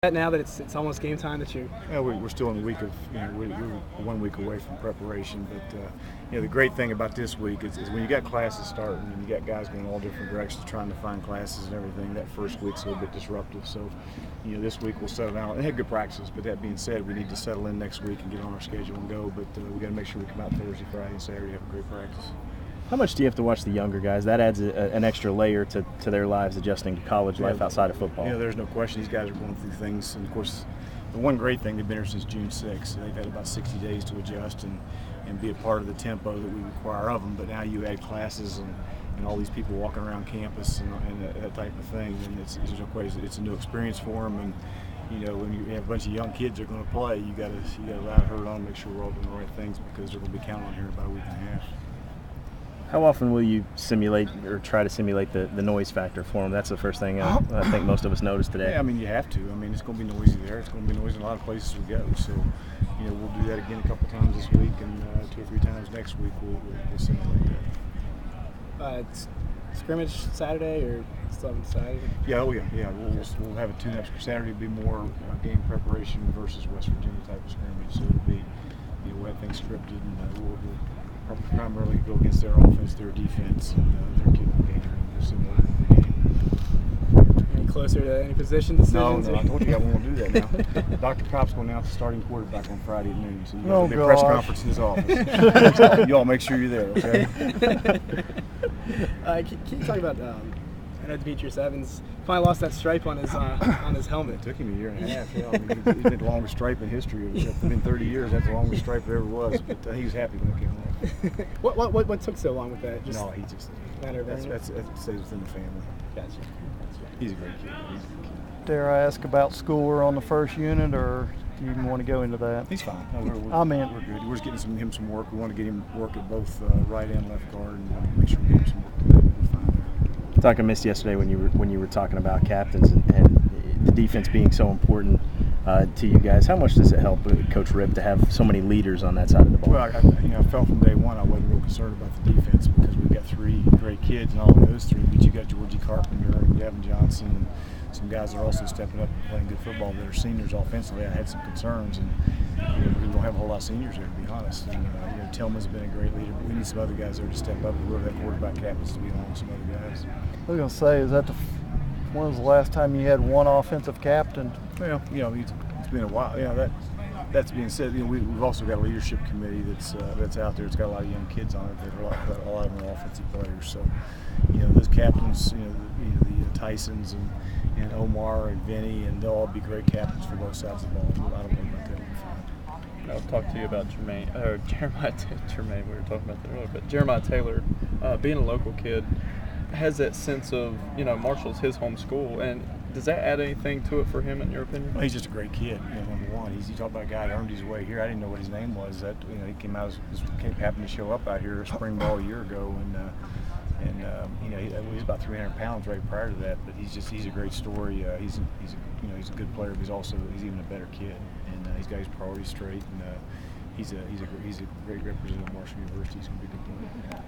Now that it's almost game time that you. Yeah, we're still in the week of, we're 1 week away from preparation. But the great thing about this week is when you got classes starting and you got guys going all different directions trying to find classes and everything. That first week's a little bit disruptive. So, this week we'll settle down and have good practices. But that being said, we need to settle in next week and get on our schedule and go. But we got to make sure we come out Thursday, Friday, and Saturday, have a great practice. How much do you have to watch the younger guys? That adds an extra layer to their lives, adjusting to college life outside of football. There's no question. These guys are going through things. And, of course, the one great thing, they've been here since June 6th. They've had about 60 days to adjust and be a part of the tempo that we require of them. But now you add classes and all these people walking around campus and that type of thing. And there's no question. It's a new experience for them. And, when you have a bunch of young kids that are going to play, you got to allow her on, make sure we're all doing the right things because they're going to be counting on here in about a week and a half. How often will you simulate or try to simulate the noise factor for them? That's the first thing I think most of us noticed today. Yeah, you have to. It's going to be noisy there. It's going to be noisy in a lot of places we go. So, we'll do that again a couple times this week, and 2 or 3 times next week we'll simulate that. It's scrimmage Saturday or still haven't decided? Yeah, We'll have a tune-up. Saturday will be more game preparation versus West Virginia type of scrimmage. So it'll be, we'll have things scripted, and we'll primarily go against their offense, their defense, and their kicking game. And similar to the game. Any closer to any position decisions? No, I told you I won't do that now. Dr. Kopp's going to announce the starting quarterback on Friday at noon, so you got a big press conference in his office. You all make sure you're there, okay? Can you talk about? I know Demetrius Evans finally lost that stripe on his helmet. It took him a year and a half. Yeah, he's the longest stripe in history. It's been 30 years. That's the longest stripe there ever was. But he was happy when it came off. What took so long with that? He just matter of that stays within the family. Gotcha. He's a great kid. Dare I ask about score on the first unit, or do you even want to go into that? He's fine. No, we're good. We're just getting him some work. We want to get him work at both right and left guard, and make sure we get him some work. We're fine there. Talk I missed yesterday when you were talking about captains and the defense being so important to you guys. How much does it help Coach Rip to have so many leaders on that side of the ball? Well, I felt from day one I wasn't real concerned about the defense because we've got 3 great kids, and all of those 3. But you got Georgie Carpenter and Gavin Johnson and some guys that are also stepping up and playing good football that are seniors offensively. I had some concerns, and we don't have a whole lot of seniors there, to be honest. And Tillman's been a great leader, but we need some other guys there to step up. Whoever that quarterback happens to be along with some other guys. I was going to say, is that when was the last time you had one offensive captain? Well, it's been a while. That's being said, we've also got a leadership committee that's out there. It's got a lot of young kids on it that are a lot of them are offensive players. So, those captains, the Tysons and Omar and Vinny, and they'll all be great captains for both sides of the ball. I don't know about that. We'll be fine. I'll talk to you about Jeremiah. We were talking about that earlier, but Jeremiah Taylor, being a local kid, has that sense of Marshall's his home school, and does that add anything to it for him, in your opinion? Well, he's just a great kid. Number one, you talk about a guy that earned his way here. I didn't know what his name was. That he came out, happened to show up out here spring ball a year ago, and he's about 300 pounds right prior to that. But he's a great story. He's a good player, but he's even a better kid, and he's got his priorities straight, and he's a great representative of Marshall University. He's going to be a good player.